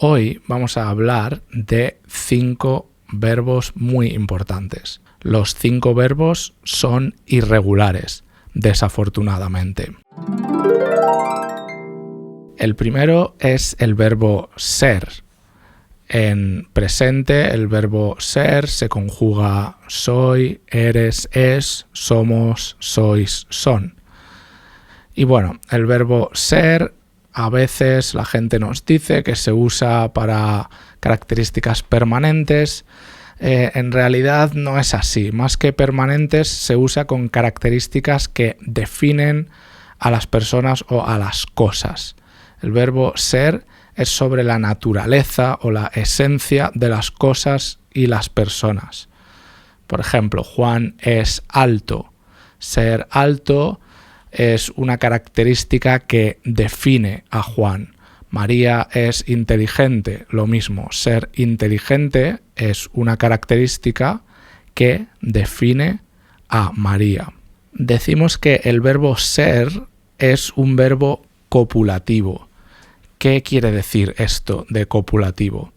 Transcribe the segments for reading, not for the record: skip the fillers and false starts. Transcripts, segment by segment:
Hoy vamos a hablar de 5 verbos muy importantes. Los 5 verbos son irregulares, desafortunadamente. El primero es el verbo ser. En presente, el verbo ser se conjuga soy, eres, es, somos, sois, son. Y bueno, el verbo ser, a veces la gente nos dice que se usa para características permanentes. En realidad no es así. Más que permanentes, se usa con características que definen a las personas o a las cosas. El verbo ser es sobre la naturaleza o la esencia de las cosas y las personas. Por ejemplo, Juan es alto. Ser alto es una característica que define a Juan. María es inteligente, lo mismo. Ser inteligente es una característica que define a María. Decimos que el verbo ser es un verbo copulativo. ¿Qué quiere decir esto de copulativo?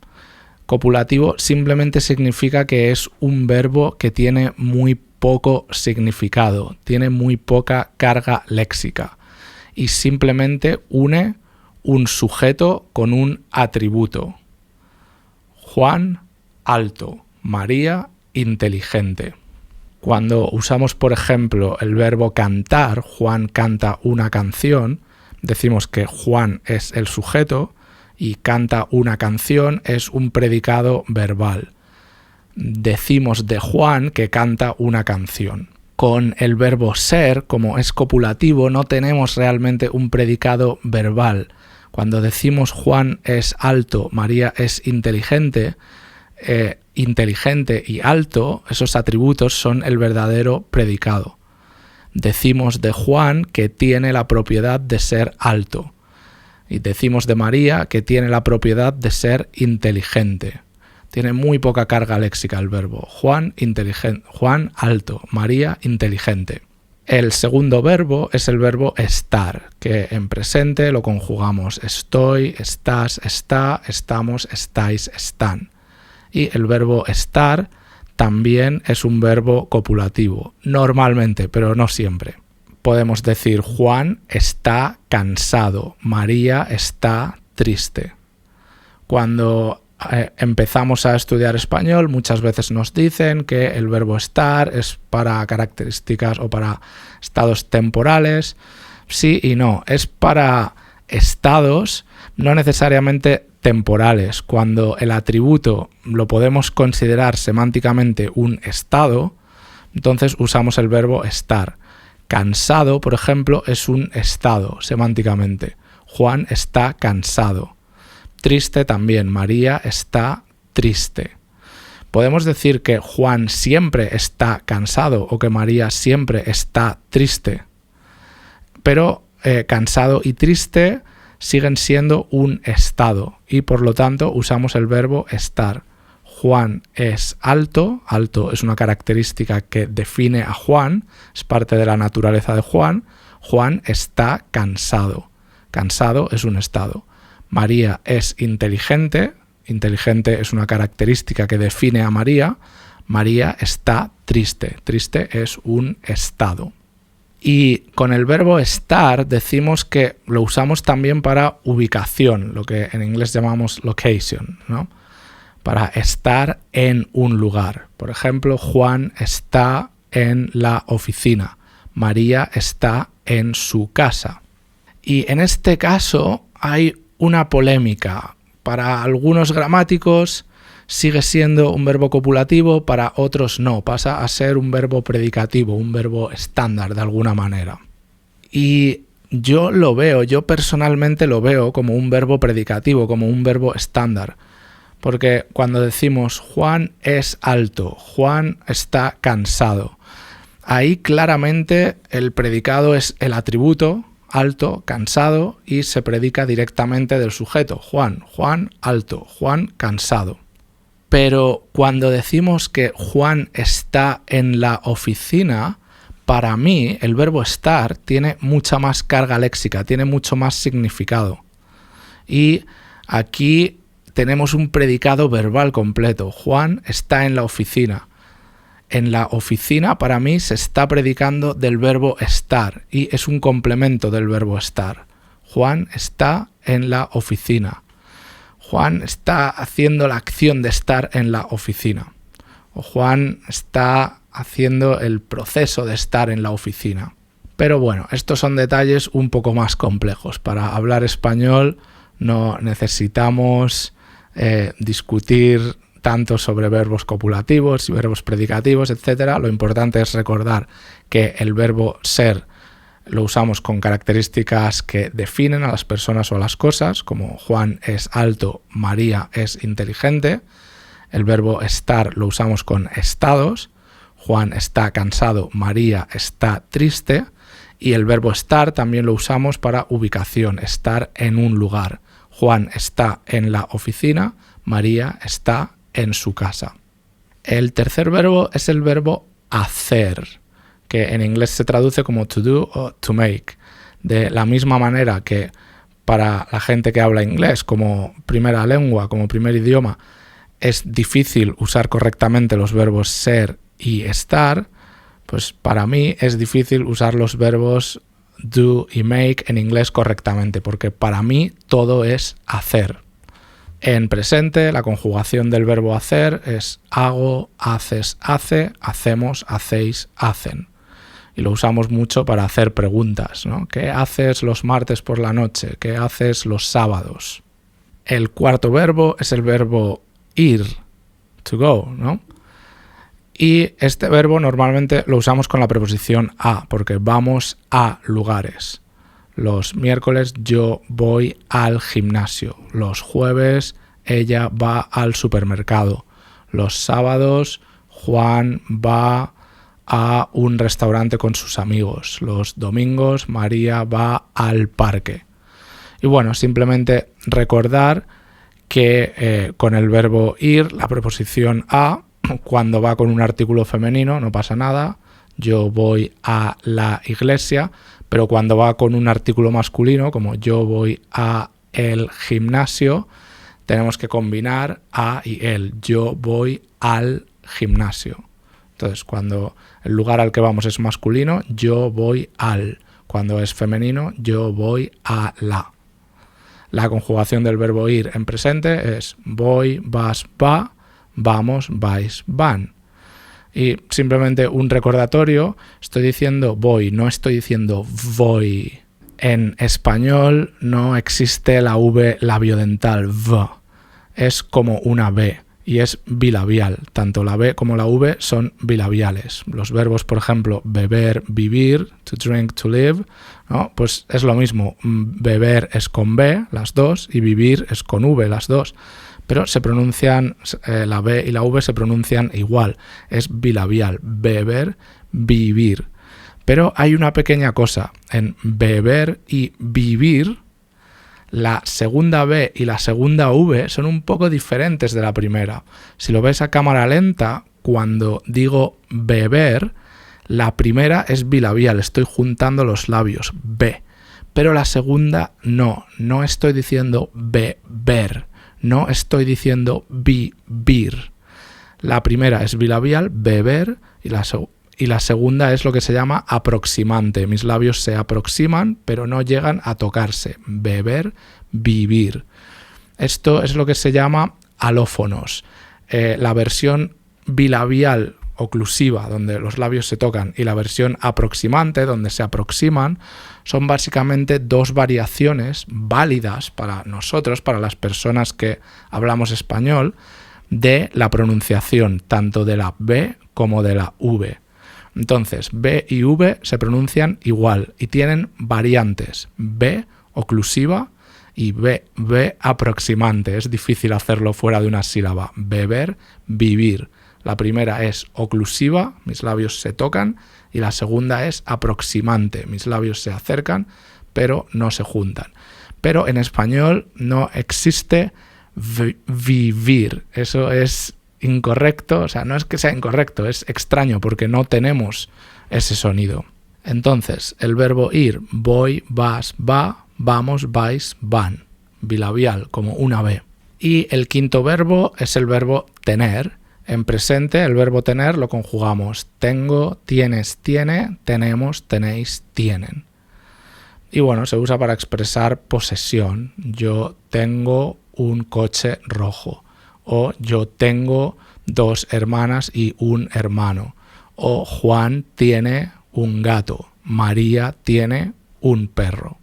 Copulativo simplemente significa que es un verbo que tiene muy poco significado, tiene muy poca carga léxica y simplemente une un sujeto con un atributo. Juan, alto. María, inteligente. Cuando usamos, por ejemplo, el verbo cantar, Juan canta una canción, decimos que Juan es el sujeto y canta una canción es un predicado verbal. Decimos de Juan que canta una canción. Con el verbo ser, como es copulativo, no tenemos realmente un predicado verbal. Cuando decimos Juan es alto, María es inteligente, inteligente y alto, esos atributos son el verdadero predicado. Decimos de Juan que tiene la propiedad de ser alto. Y decimos de María que tiene la propiedad de ser inteligente. Tiene muy poca carga léxica el verbo. Juan, inteligente. Juan, alto. María, inteligente. El segundo verbo es el verbo estar, que en presente lo conjugamos estoy, estás, está, estamos, estáis, están. Y el verbo estar también es un verbo copulativo, normalmente, pero no siempre. Podemos decir Juan está cansado, María está triste. Cuando empezamos a estudiar español, muchas veces nos dicen que el verbo estar es para características o para estados temporales. Sí y no, es para estados no necesariamente temporales. Cuando el atributo lo podemos considerar semánticamente un estado, entonces usamos el verbo estar. Cansado, por ejemplo, es un estado semánticamente. Juan está cansado. Triste también. María está triste. Podemos decir que Juan siempre está cansado o que María siempre está triste. Pero cansado y triste siguen siendo un estado y por lo tanto usamos el verbo estar. Juan es alto, alto es una característica que define a Juan, es parte de la naturaleza de Juan. Juan está cansado, cansado es un estado. María es inteligente, inteligente es una característica que define a María. María está triste, triste es un estado. Y con el verbo estar decimos que lo usamos también para ubicación, lo que en inglés llamamos location, ¿no? Para estar en un lugar. Por ejemplo, Juan está en la oficina, María está en su casa. Y en este caso hay una polémica. Para algunos gramáticos sigue siendo un verbo copulativo, para otros no, pasa a ser un verbo predicativo, un verbo estándar de alguna manera. Y yo personalmente lo veo como un verbo predicativo, como un verbo estándar. Porque cuando decimos Juan es alto, Juan está cansado, ahí claramente el predicado es el atributo, alto, cansado, y se predica directamente del sujeto, Juan, Juan alto, Juan cansado. Pero cuando decimos que Juan está en la oficina, para mí el verbo estar tiene mucha más carga léxica, tiene mucho más significado. Y aquí tenemos un predicado verbal completo. Juan está en la oficina. En la oficina, para mí, se está predicando del verbo estar y es un complemento del verbo estar. Juan está en la oficina. Juan está haciendo la acción de estar en la oficina. O Juan está haciendo el proceso de estar en la oficina. Pero bueno, estos son detalles un poco más complejos. Para hablar español no necesitamos discutir tanto sobre verbos copulativos y verbos predicativos, etc. Lo importante es recordar que el verbo ser lo usamos con características que definen a las personas o a las cosas, como Juan es alto, María es inteligente. El verbo estar lo usamos con estados. Juan está cansado, María está triste. Y el verbo estar también lo usamos para ubicación, estar en un lugar. Juan está en la oficina, María está en su casa. El tercer verbo es el verbo hacer, que en inglés se traduce como to do o to make. De la misma manera que para la gente que habla inglés como primera lengua, como primer idioma, es difícil usar correctamente los verbos ser y estar, pues para mí es difícil usar los verbos do y make en inglés correctamente, porque para mí todo es hacer. En presente, la conjugación del verbo hacer es hago, haces, hace, hacemos, hacéis, hacen. Y lo usamos mucho para hacer preguntas, ¿no? ¿Qué haces los martes por la noche? ¿Qué haces los sábados? El cuarto verbo es el verbo ir, to go, ¿no? Y este verbo normalmente lo usamos con la preposición a, porque vamos a lugares. Los miércoles yo voy al gimnasio. Los jueves ella va al supermercado. Los sábados Juan va a un restaurante con sus amigos. Los domingos María va al parque. Y bueno, simplemente recordar que con el verbo ir, la preposición a, cuando va con un artículo femenino no pasa nada, yo voy a la iglesia, pero cuando va con un artículo masculino, como yo voy a el gimnasio, tenemos que combinar a y el, yo voy al gimnasio. Entonces, cuando el lugar al que vamos es masculino, yo voy al. Cuando es femenino, yo voy a la. La conjugación del verbo ir en presente es voy, vas, va, vamos, vais, van. Y simplemente un recordatorio, estoy diciendo voy, no estoy diciendo voy. En español no existe la V labiodental, v. Es como una B y es bilabial. Tanto la B como la V son bilabiales. Los verbos, por ejemplo, beber, vivir, to drink, to live, ¿no? Pues es lo mismo. Beber es con B, las dos, y vivir es con V, las dos. Pero se pronuncian, la B y la V se pronuncian igual, es bilabial, beber, vivir. Pero hay una pequeña cosa, en beber y vivir, la segunda B y la segunda V son un poco diferentes de la primera. Si lo ves a cámara lenta, cuando digo beber, la primera es bilabial, estoy juntando los labios, B. Pero la segunda no estoy diciendo beber. No estoy diciendo vivir. La primera es bilabial, beber, y la segunda es lo que se llama aproximante. Mis labios se aproximan, pero no llegan a tocarse. Beber, vivir. Esto es lo que se llama alófonos. La versión bilabial oclusiva, donde los labios se tocan, y la versión aproximante, donde se aproximan, son básicamente dos variaciones válidas para nosotros, para las personas que hablamos español, de la pronunciación, tanto de la B como de la V. Entonces, B y V se pronuncian igual y tienen variantes. B oclusiva y B aproximante. Es difícil hacerlo fuera de una sílaba. Beber, vivir. La primera es oclusiva, mis labios se tocan, y la segunda es aproximante, mis labios se acercan, pero no se juntan. Pero en español no existe vivir, eso es incorrecto, o sea, no es que sea incorrecto, es extraño porque no tenemos ese sonido. Entonces, el verbo ir, voy, vas, va, vamos, vais, van, bilabial, como una B. Y el quinto verbo es el verbo tener. En presente, el verbo tener lo conjugamos tengo, tienes, tiene, tenemos, tenéis, tienen. Y bueno, se usa para expresar posesión. Yo tengo un coche rojo. O yo tengo 2 hermanas y un hermano. O Juan tiene un gato. María tiene un perro.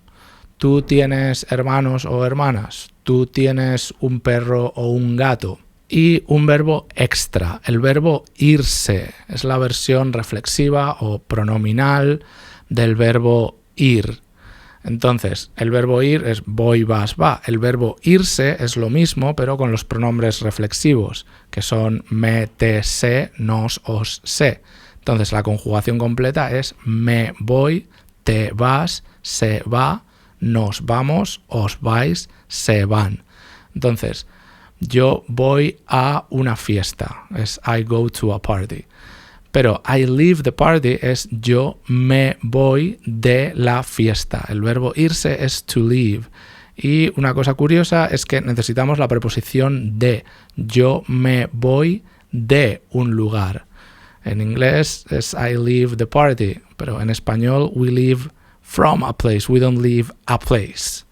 ¿Tú tienes hermanos o hermanas? ¿Tú tienes un perro o un gato? Y un verbo extra, el verbo irse, es la versión reflexiva o pronominal del verbo ir. Entonces, el verbo ir es voy, vas, va. El verbo irse es lo mismo, pero con los pronombres reflexivos, que son me, te, se, nos, os, se. Entonces, la conjugación completa es me voy, te vas, se va, nos vamos, os vais, se van. Entonces, yo voy a una fiesta, es I go to a party. Pero I leave the party es yo me voy de la fiesta. El verbo irse es to leave. Y una cosa curiosa es que necesitamos la preposición de. Yo me voy de un lugar. En inglés es I leave the party, pero en español we leave from a place, we don't leave a place.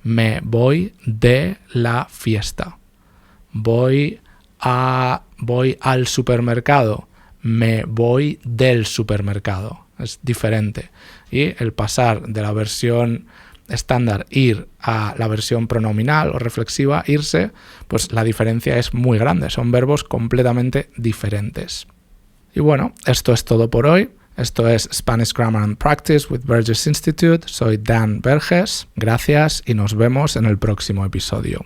Me voy de la fiesta. Voy al supermercado. Me voy del supermercado. Es diferente. Y el pasar de la versión estándar ir a la versión pronominal o reflexiva irse, pues la diferencia es muy grande. Son verbos completamente diferentes. Y bueno, esto es todo por hoy. Esto es Spanish Grammar and Practice with Burgess Institute. Soy Dan Verges. Gracias y nos vemos en el próximo episodio.